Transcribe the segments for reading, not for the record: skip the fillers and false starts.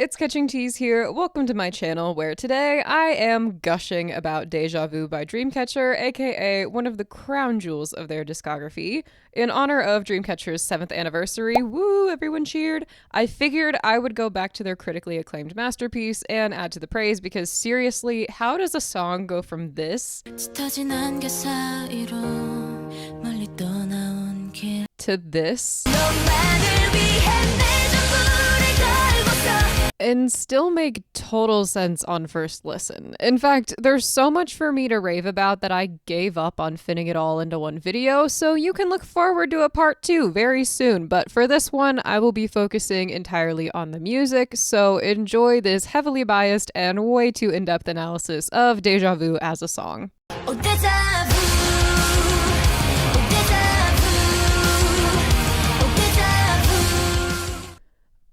it's Catching Tease here. Welcome to my channel where today I am gushing about Deja Vu by Dreamcatcher, aka one of the crown jewels of their discography. In honor of Dreamcatcher's 7th anniversary, woo, everyone cheered, I figured I would go back to their critically acclaimed masterpiece and add to the praise because seriously, how does a song go from this to this? And still make total sense on first listen. In fact, there's so much for me to rave about that I gave up on fitting it all into one video, so you can look forward to a part 2 very soon. But for this one, I will be focusing entirely on the music, so enjoy this heavily biased and way too in-depth analysis of Deja Vu as a song. Oh, deja vu.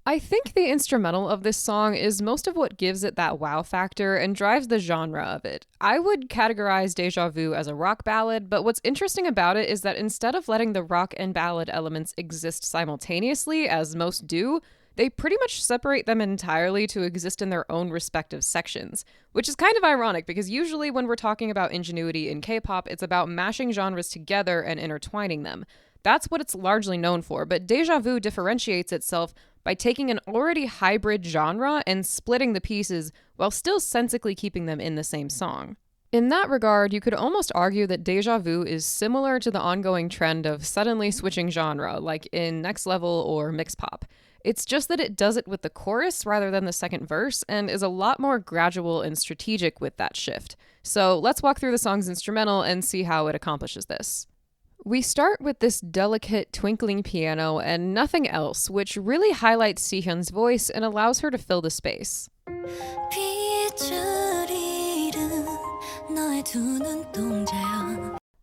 I think the instrumental of this song is most of what gives it that wow factor and drives the genre of it. I would categorize Deja Vu as a rock ballad, but what's interesting about it is that instead of letting the rock and ballad elements exist simultaneously, as most do, they pretty much separate them entirely to exist in their own respective sections. Which is kind of ironic because usually when we're talking about ingenuity in K-pop, it's about mashing genres together and intertwining them. That's what it's largely known for, but Deja Vu differentiates itself by taking an already hybrid genre and splitting the pieces while still sensically keeping them in the same song. In that regard, you could almost argue that Deja Vu is similar to the ongoing trend of suddenly switching genre, like in Next Level or Mix Pop. It's just that it does it with the chorus rather than the second verse and is a lot more gradual and strategic with that shift. So let's walk through the song's instrumental and see how it accomplishes this. We start with this delicate twinkling piano and nothing else, which really highlights Siyeon's voice and allows her to fill the space.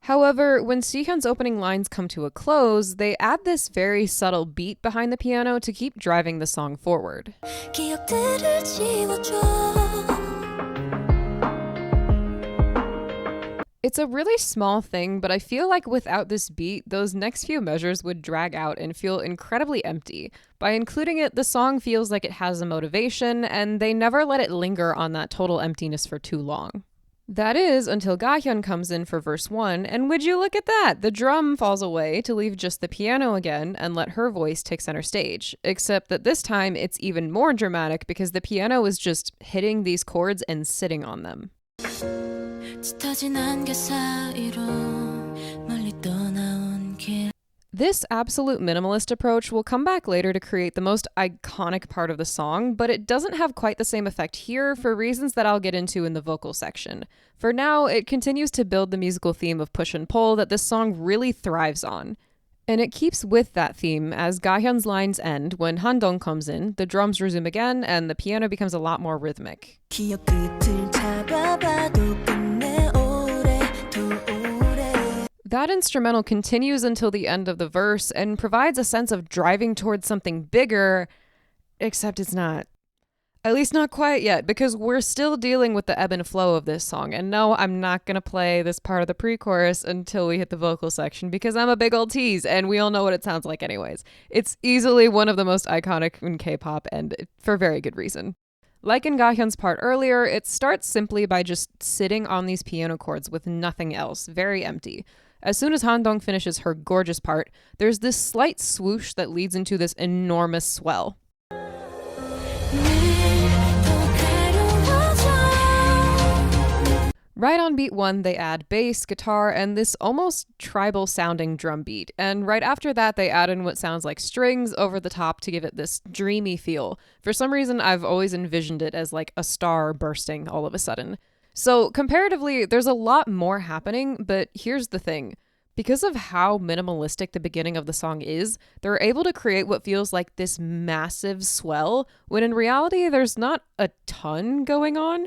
However, when Siyeon's opening lines come to a close, they add this very subtle beat behind the piano to keep driving the song forward. It's a really small thing, but I feel like without this beat, those next few measures would drag out and feel incredibly empty. By including it, the song feels like it has a motivation, and they never let it linger on that total emptiness for too long. That is, until Gahyeon comes in for verse 1, and would you look at that? The drum falls away to leave just the piano again and let her voice take center stage. Except that this time, it's even more dramatic because the piano is just hitting these chords and sitting on them. This absolute minimalist approach will come back later to create the most iconic part of the song, but it doesn't have quite the same effect here for reasons that I'll get into in the vocal section. For now, it continues to build the musical theme of push and pull that this song really thrives on. And it keeps with that theme as Gahyeon's lines end when handong comes in, the drums resume again, and the piano becomes a lot more rhythmic. That instrumental continues until the end of the verse and provides a sense of driving towards something bigger, except it's not. At least not quite yet, because we're still dealing with the ebb and flow of this song. And no, I'm not going to play this part of the pre-chorus until we hit the vocal section because I'm a big old tease and we all know what it sounds like anyways. It's easily one of the most iconic in K-pop and for very good reason. Like in Gahyeon's part earlier, it starts simply by just sitting on these piano chords with nothing else, very empty. As soon as handong finishes her gorgeous part, there's this slight swoosh that leads into this enormous swell. Right on beat 1, they add bass, guitar, and this almost tribal-sounding drum beat. And right after that, they add in what sounds like strings over the top to give it this dreamy feel. For some reason, I've always envisioned it as like a star bursting all of a sudden. So comparatively, there's a lot more happening, but here's the thing. Because of how minimalistic the beginning of the song is, they're able to create what feels like this massive swell, when in reality, there's not a ton going on.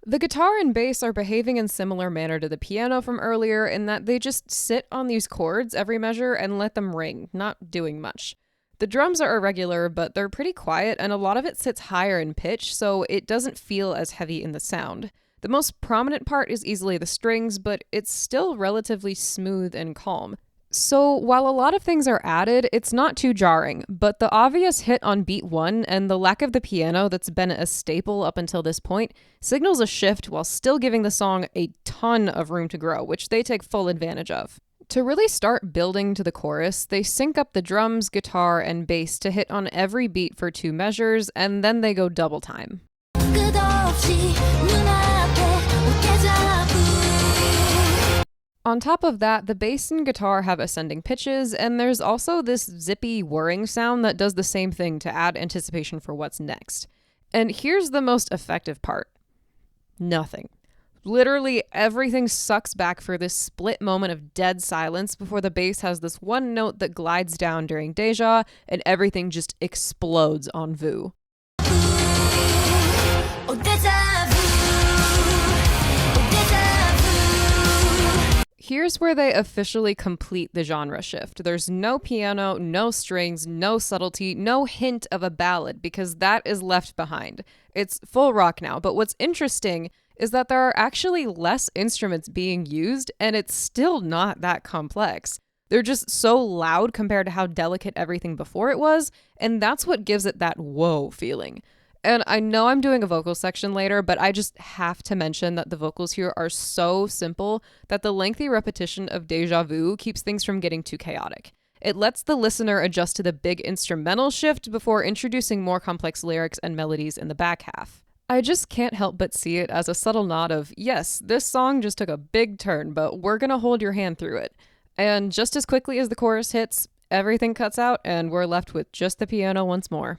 The guitar and bass are behaving in similar manner to the piano from earlier in that they just sit on these chords every measure and let them ring, not doing much. The drums are irregular, but they're pretty quiet and a lot of it sits higher in pitch, so it doesn't feel as heavy in the sound. The most prominent part is easily the strings, but it's still relatively smooth and calm. So while a lot of things are added, it's not too jarring, but the obvious hit on beat 1 and the lack of the piano that's been a staple up until this point signals a shift while still giving the song a ton of room to grow, which they take full advantage of. To really start building to the chorus, they sync up the drums, guitar, and bass to hit on every beat for 2 measures, and then they go double time. On top of that, the bass and guitar have ascending pitches, and there's also this zippy whirring sound that does the same thing to add anticipation for what's next. And here's the most effective part. Nothing. Literally everything sucks back for this split moment of dead silence before the bass has this one note that glides down during Deja, and everything just explodes on Vu. Here's where they officially complete the genre shift. There's no piano, no strings, no subtlety, no hint of a ballad, because that is left behind. It's full rock now, but what's interesting is that there are actually less instruments being used, and it's still not that complex. They're just so loud compared to how delicate everything before it was, and that's what gives it that whoa feeling. And I know I'm doing a vocal section later, but I just have to mention that the vocals here are so simple that the lengthy repetition of Deja Vu keeps things from getting too chaotic. It lets the listener adjust to the big instrumental shift before introducing more complex lyrics and melodies in the back half. I just can't help but see it as a subtle nod of, yes, this song just took a big turn, but we're gonna hold your hand through it. And just as quickly as the chorus hits, everything cuts out and we're left with just the piano once more.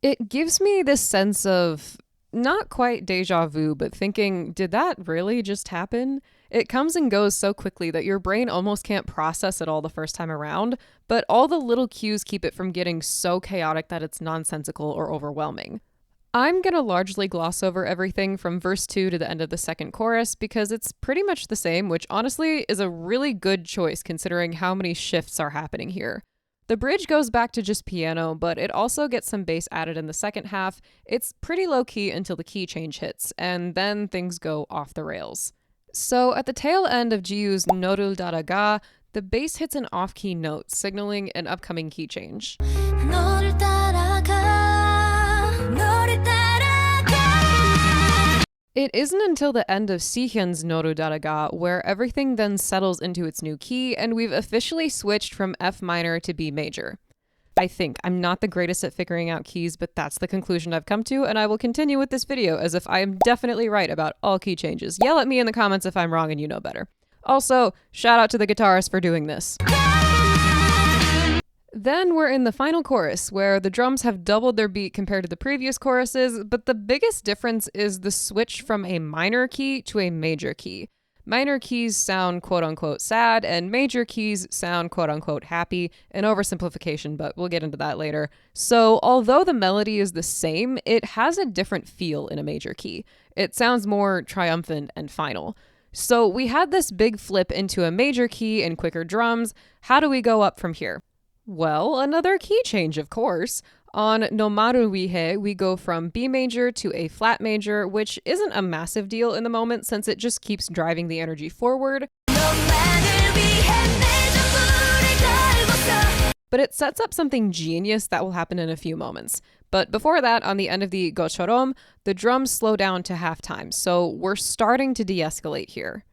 It gives me this sense of not quite deja vu, but thinking, did that really just happen? It comes and goes so quickly that your brain almost can't process it all the first time around, but all the little cues keep it from getting so chaotic that it's nonsensical or overwhelming. I'm gonna largely gloss over everything from verse 2 to the end of the second chorus because it's pretty much the same, which honestly is a really good choice considering how many shifts are happening here. The bridge goes back to just piano, but it also gets some bass added in the second half. It's pretty low-key until the key change hits, and then things go off the rails. So at the tail end of Jiyu's Norul Daraga, the bass hits an off-key note, signaling an upcoming key change. It isn't until the end of Siyeon's Noru Daraga where everything then settles into its new key and we've officially switched from F minor to B major. I think. I'm not the greatest at figuring out keys, but that's the conclusion I've come to, and I will continue with this video as if I am definitely right about all key changes. Yell at me in the comments if I'm wrong and you know better. Also, shout out to the guitarist for doing this. Then we're in the final chorus, where the drums have doubled their beat compared to the previous choruses, but the biggest difference is the switch from a minor key to a major key. Minor keys sound quote-unquote sad, and major keys sound quote-unquote happy, an oversimplification, but we'll get into that later. So although the melody is the same, it has a different feel in a major key. It sounds more triumphant and final. So we had this big flip into a major key and quicker drums. How do we go up from here? Well, another key change, of course. On Nomaru Wihe, we go from B major to A flat major, which isn't a massive deal in the moment since it just keeps driving the energy forward. But it sets up something genius that will happen in a few moments. But before that, on the end of the Gochorom, the drums slow down to halftime, so we're starting to de-escalate here.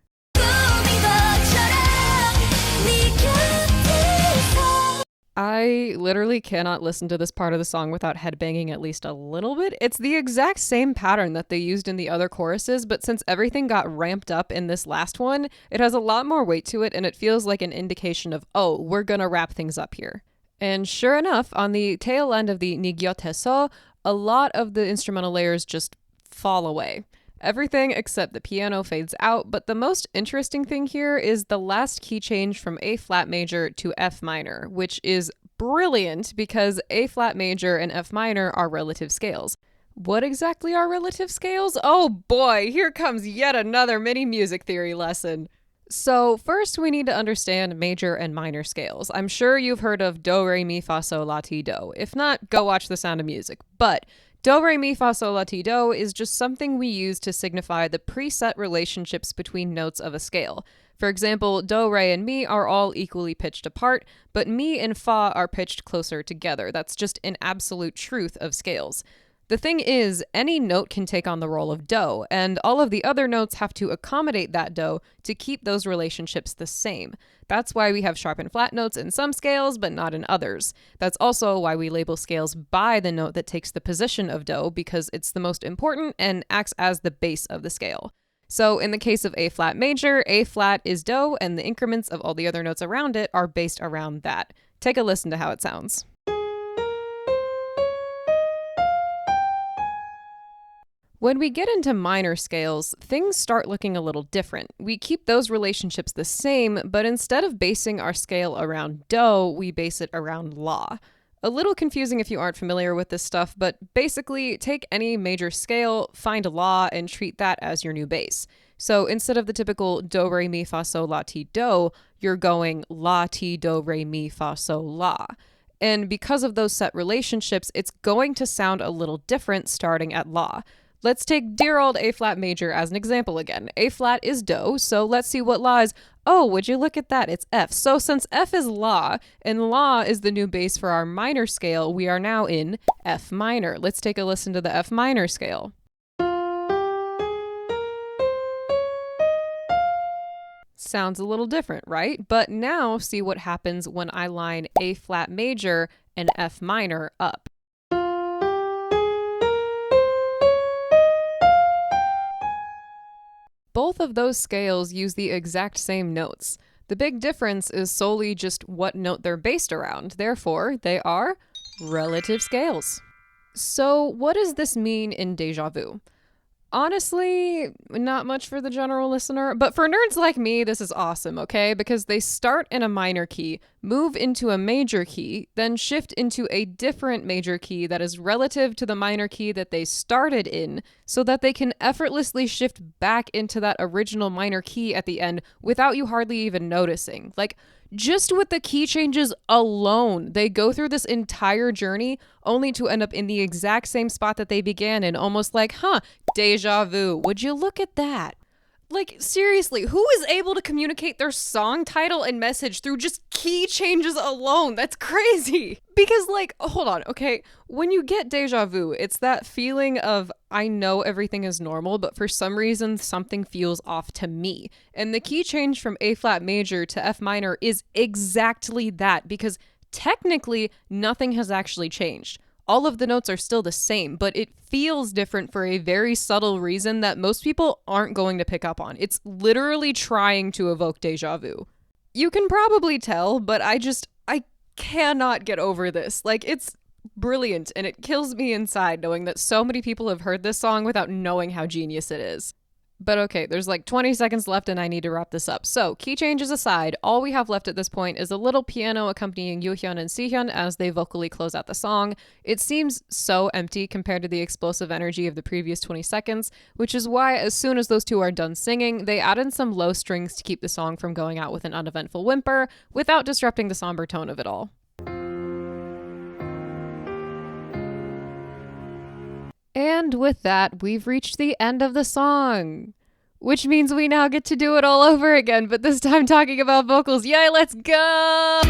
I literally cannot listen to this part of the song without headbanging at least a little bit. It's the exact same pattern that they used in the other choruses, but since everything got ramped up in this last one, it has a lot more weight to it and it feels like an indication of, oh, we're gonna wrap things up here. And sure enough, on the tail end of the Nigyoteso, a lot of the instrumental layers just fall away. Everything except the piano fades out, but the most interesting thing here is the last key change from A flat major to F minor, which is brilliant because A flat major and F minor are relative scales. What exactly are relative scales? Oh boy, here comes yet another mini music theory lesson. So first we need to understand major and minor scales. I'm sure you've heard of do, re, mi, fa, sol, la, ti, do. If not, go watch The Sound of Music. But Do, re, mi, fa, sol, la, ti, do is just something we use to signify the preset relationships between notes of a scale. For example, do, re, and mi are all equally pitched apart, but mi and fa are pitched closer together. That's just an absolute truth of scales. The thing is, any note can take on the role of do, and all of the other notes have to accommodate that do to keep those relationships the same. That's why we have sharp and flat notes in some scales, but not in others. That's also why we label scales by the note that takes the position of do, because it's the most important and acts as the base of the scale. So in the case of A flat major, A flat is do, and the increments of all the other notes around it are based around that. Take a listen to how it sounds. When we get into minor scales, things start looking a little different. We keep those relationships the same, but instead of basing our scale around do, we base it around la. A little confusing if you aren't familiar with this stuff, but basically take any major scale, find la, and treat that as your new base. So instead of the typical do, re, mi, fa, sol, la, ti, do, you're going la, ti, do, re, mi, fa, sol, la. And because of those set relationships, it's going to sound a little different starting at la. Let's take dear old A flat major as an example again. A flat is do, so let's see what la is. Oh, would you look at that? It's F. So since F is la, and la is the new base for our minor scale, we are now in F minor. Let's take a listen to the F minor scale. Sounds a little different, right? But now see what happens when I line A flat major and F minor up. Both of those scales use the exact same notes. The big difference is solely just what note they're based around. Therefore, they are relative scales. So what does this mean in Deja Vu? Honestly, not much for the general listener, but for nerds like me, this is awesome, okay? Because they start in a minor key, move into a major key, then shift into a different major key that is relative to the minor key that they started in, so that they can effortlessly shift back into that original minor key at the end without you hardly even noticing. Like, just with the key changes alone, they go through this entire journey only to end up in the exact same spot that they began in, almost like, deja vu. Would you look at that? Like, seriously, who is able to communicate their song title and message through just key changes alone? That's crazy. Because, like, hold on, okay? When you get deja vu, it's that feeling of, I know everything is normal, but for some reason, something feels off to me. And the key change from A flat major to F minor is exactly that, because technically, nothing has actually changed. All of the notes are still the same, but it feels different for a very subtle reason that most people aren't going to pick up on. It's literally trying to evoke deja vu. You can probably tell, but I cannot get over this. Like, it's brilliant, and it kills me inside knowing that so many people have heard this song without knowing how genius it is. But okay, there's like 20 seconds left and I need to wrap this up. So, key changes aside, all we have left at this point is a little piano accompanying yoohyeon and siyeon as they vocally close out the song. It seems so empty compared to the explosive energy of the previous 20 seconds, which is why as soon as those two are done singing, they add in some low strings to keep the song from going out with an uneventful whimper without disrupting the somber tone of it all. And with that, we've reached the end of the song, which means we now get to do it all over again, but this time talking about vocals. Yay, let's go!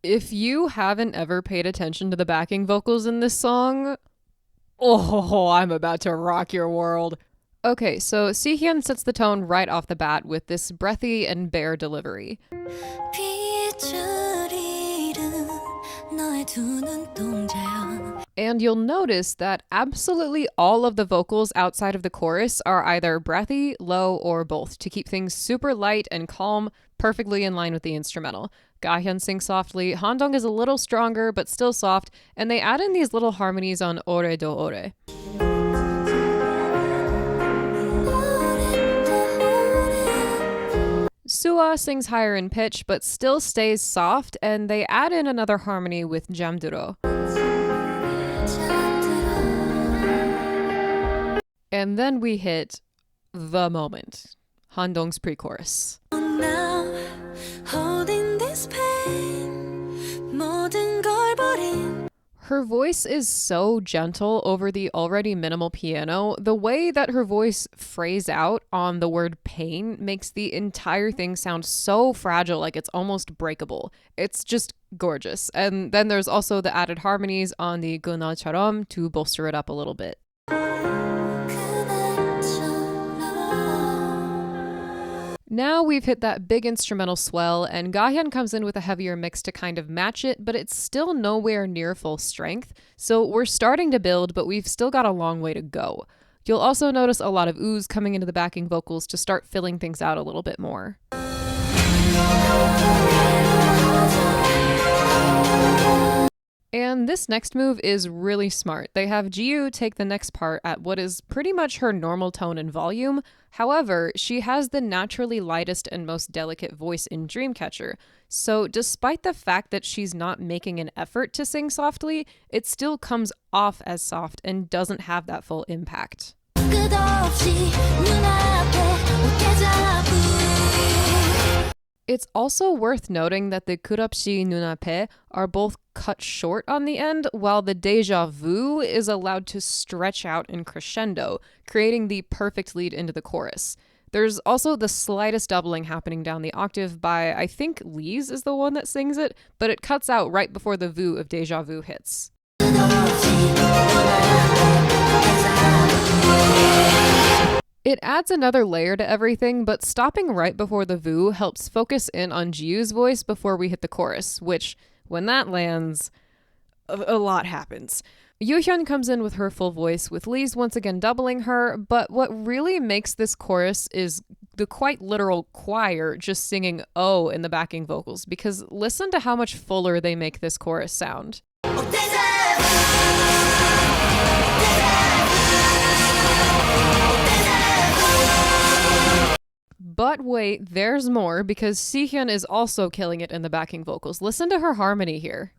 If you haven't ever paid attention to the backing vocals in this song, oh, I'm about to rock your world. Okay, so Siyeon sets the tone right off the bat with this breathy and bare delivery. And you'll notice that absolutely all of the vocals outside of the chorus are either breathy, low, or both to keep things super light and calm, perfectly in line with the instrumental. Gahyeon sings softly, handong is a little stronger but still soft, and they add in these little harmonies on ore do ore. Suwa sings higher in pitch but still stays soft, and they add in another harmony with jamduro. And then we hit the moment, handong's pre-chorus. Her voice is so gentle over the already minimal piano. The way that her voice frays out on the word pain makes the entire thing sound so fragile, like it's almost breakable. It's just gorgeous. And then there's also the added harmonies on the 그날처럼 to bolster it up a little bit. Now we've hit that big instrumental swell, and gahyeon comes in with a heavier mix to kind of match it, but it's still nowhere near full strength. So we're starting to build, but we've still got a long way to go. You'll also notice a lot of ooze coming into the backing vocals to start filling things out a little bit more. And this next move is really smart. They have Jiu take the next part at what is pretty much her normal tone and volume. However, she has the naturally lightest and most delicate voice in Dreamcatcher. So despite the fact that she's not making an effort to sing softly, it still comes off as soft and doesn't have that full impact. It's also worth noting that the 끝없이 눈앞에 are both cut short on the end, while the Deja Vu is allowed to stretch out in crescendo, creating the perfect lead into the chorus. There's also the slightest doubling happening down the octave by, I think Lee's is the one that sings it, but it cuts out right before the Vu of Deja Vu hits. It adds another layer to everything, but stopping right before the Vu helps focus in on Jiu's voice before we hit the chorus, which, when that lands, a lot happens. Yoohyeon comes in with her full voice, with Lee's once again doubling her, but what really makes this chorus is the quite literal choir just singing "oh" in the backing vocals, because listen to how much fuller they make this chorus sound. But wait, there's more, because Siyeon is also killing it in the backing vocals. Listen to her harmony here.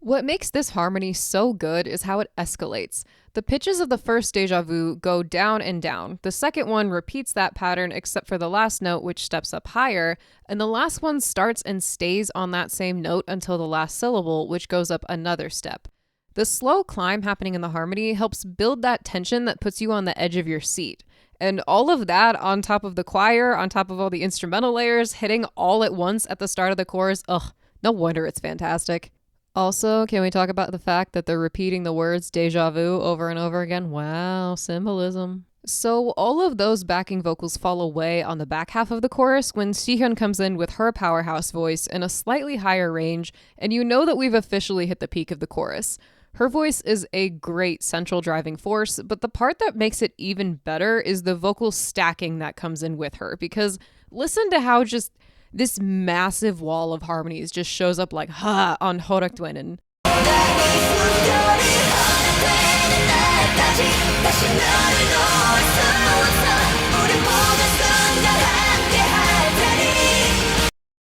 What makes this harmony so good is how it escalates. The pitches of the first Deja Vu go down and down. The second one repeats that pattern except for the last note, which steps up higher, and the last one starts and stays on that same note until the last syllable, which goes up another step. The slow climb happening in the harmony helps build that tension that puts you on the edge of your seat. And all of that on top of the choir, on top of all the instrumental layers, hitting all at once at the start of the chorus, no wonder it's fantastic. Also, can we talk about the fact that they're repeating the words deja vu over and over again? Wow, symbolism. So all of those backing vocals fall away on the back half of the chorus when Siyeon comes in with her powerhouse voice in a slightly higher range, and you know that we've officially hit the peak of the chorus. Her voice is a great central driving force, but the part that makes it even better is the vocal stacking that comes in with her, because listen to how just this massive wall of harmonies just shows up like ha on 호락되는.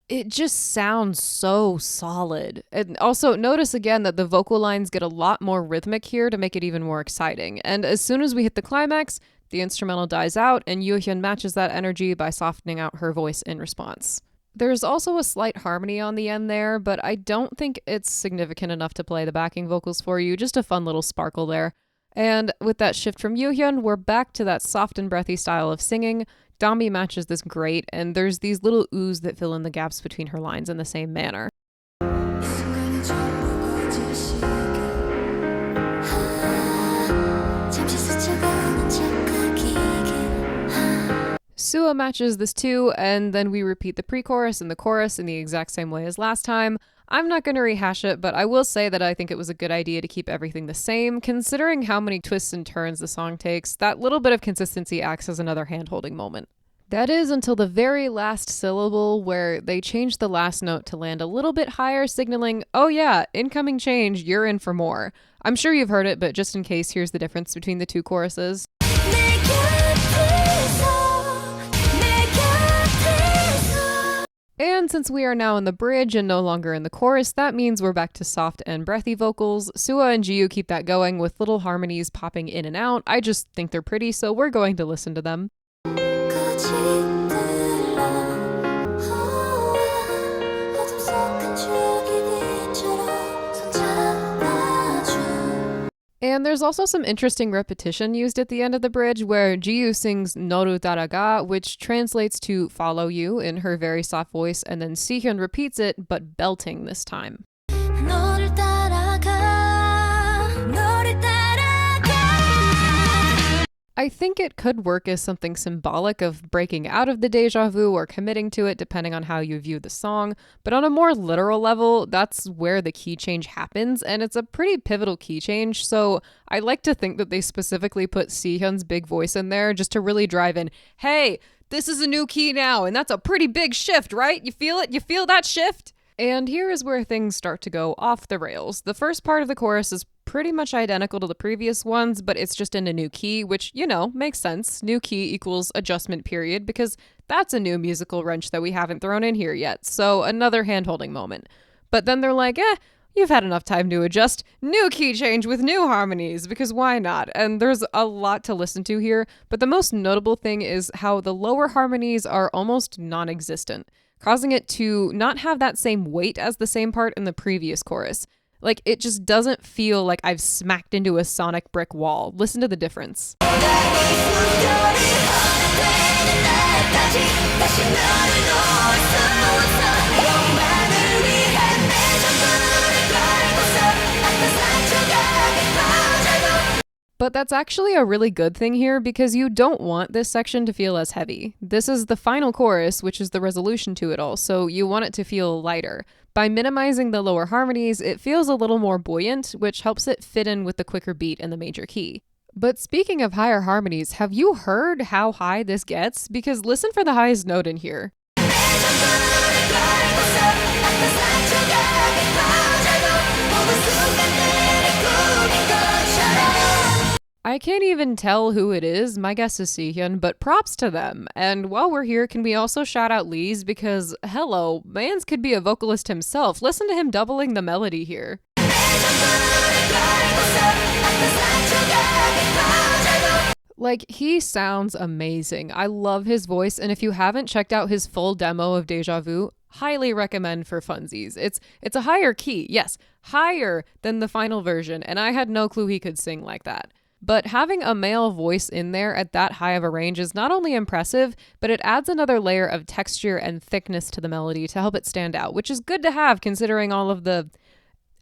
It just sounds so solid. And also notice again that the vocal lines get a lot more rhythmic here to make it even more exciting. And as soon as we hit the climax, the instrumental dies out and Yoohyeon matches that energy by softening out her voice in response. There's also a slight harmony on the end there, but I don't think it's significant enough to play the backing vocals for you. Just a fun little sparkle there. And with that shift from Yoohyeon, we're back to that soft and breathy style of singing. Dami matches this great, and there's these little oohs that fill in the gaps between her lines in the same manner. Suha matches this too, and then we repeat the pre-chorus and the chorus in the exact same way as last time. I'm not going to rehash it, but I will say that I think it was a good idea to keep everything the same. Considering how many twists and turns the song takes, that little bit of consistency acts as another hand-holding moment. That is until the very last syllable, where they change the last note to land a little bit higher, signaling, oh yeah, incoming change, you're in for more. I'm sure you've heard it, but just in case, here's the difference between the two choruses. And since we are now in the bridge and no longer in the chorus, that means we're back to soft and breathy vocals. Suha and Jiu keep that going with little harmonies popping in and out. I just think they're pretty, so we're going to listen to them. And there's also some interesting repetition used at the end of the bridge where Jiyu sings Noru Daraga, which translates to follow you in her very soft voice, and then Siyeon repeats it, but belting this time. I think it could work as something symbolic of breaking out of the deja vu or committing to it, depending on how you view the song. But on a more literal level, that's where the key change happens, and it's a pretty pivotal key change. So I like to think that they specifically put Sihyun's big voice in there just to really drive in, hey, this is a new key now, and that's a pretty big shift, right? You feel it? You feel that shift? And here is where things start to go off the rails. The first part of the chorus is pretty much identical to the previous ones, but it's just in a new key, which, you know, makes sense. New key equals adjustment period, because that's a new musical wrench that we haven't thrown in here yet. So another hand-holding moment. But then they're like, you've had enough time to adjust. New key change with new harmonies, because why not? And there's a lot to listen to here, but the most notable thing is how the lower harmonies are almost non-existent, causing it to not have that same weight as the same part in the previous chorus. Like, it just doesn't feel like I've smacked into a sonic brick wall. Listen to the difference. But that's actually a really good thing here, because you don't want this section to feel as heavy. This is the final chorus, which is the resolution to it all, so you want it to feel lighter. By minimizing the lower harmonies, it feels a little more buoyant, which helps it fit in with the quicker beat in the major key. But speaking of higher harmonies, have you heard how high this gets? Because listen for the highest note in here. I can't even tell who it is. My guess is Siyeon, but props to them. And while we're here, can we also shout out Lee's? Because, hello, Mans could be a vocalist himself. Listen to him doubling the melody here. Like, he sounds amazing. I love his voice, and if you haven't checked out his full demo of Deja Vu, highly recommend for funsies. It's a higher key, yes, higher than the final version, and I had no clue he could sing like that. But having a male voice in there at that high of a range is not only impressive, but it adds another layer of texture and thickness to the melody to help it stand out, which is good to have considering all of the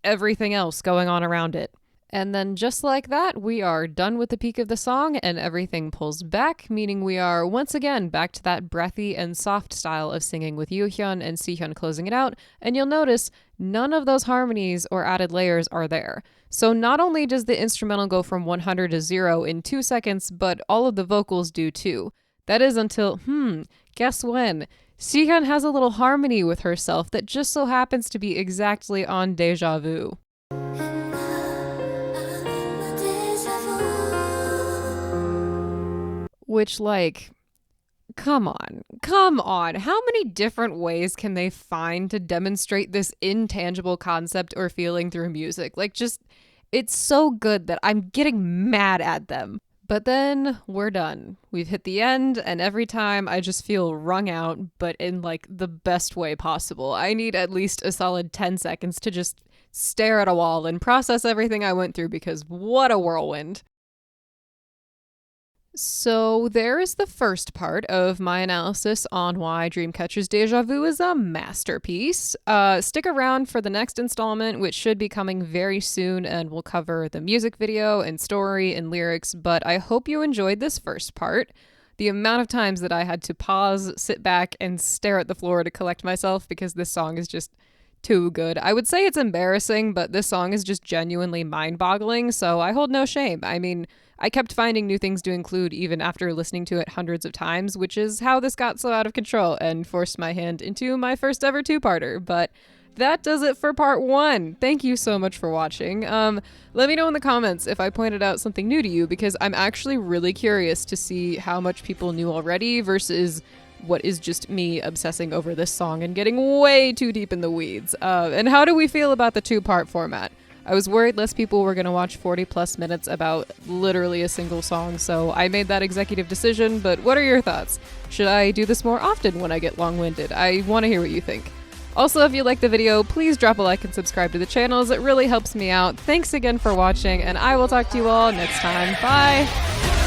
everything else going on around it. And then just like that, we are done with the peak of the song and everything pulls back, meaning we are once again back to that breathy and soft style of singing with yoohyeon and Siyeon closing it out. And you'll notice none of those harmonies or added layers are there. So not only does the instrumental go from 100 to 0 in 2 seconds, but all of the vocals do too. That is until, guess when? Siyeon has a little harmony with herself that just so happens to be exactly on Deja Vu. Which, like, come on. How many different ways can they find to demonstrate this intangible concept or feeling through music? Like, just, it's so good that I'm getting mad at them. But then we're done. We've hit the end, and every time I just feel wrung out, but in, like, the best way possible. I need at least a solid 10 seconds to just stare at a wall and process everything I went through, because what a whirlwind. So there is the first part of my analysis on why Dreamcatcher's Deja Vu is a masterpiece. Stick around for the next installment, which should be coming very soon, and we'll cover the music video and story and lyrics, but I hope you enjoyed this first part. The amount of times that I had to pause, sit back, and stare at the floor to collect myself because this song is just too good. I would say it's embarrassing, but this song is just genuinely mind-boggling, so I hold no shame. I mean, I kept finding new things to include even after listening to it hundreds of times, which is how this got so out of control and forced my hand into my first ever two-parter. But that does it for part 1. Thank you so much for watching. Let me know in the comments if I pointed out something new to you, because I'm actually really curious to see how much people knew already versus what is just me obsessing over this song and getting way too deep in the weeds. And how do we feel about the two-part format? I was worried less people were going to watch 40 plus minutes about literally a single song, so I made that executive decision, but what are your thoughts? Should I do this more often when I get long-winded? I want to hear what you think. Also, if you like the video, please drop a like and subscribe to the channel as it really helps me out. Thanks again for watching, and I will talk to you all next time. Bye!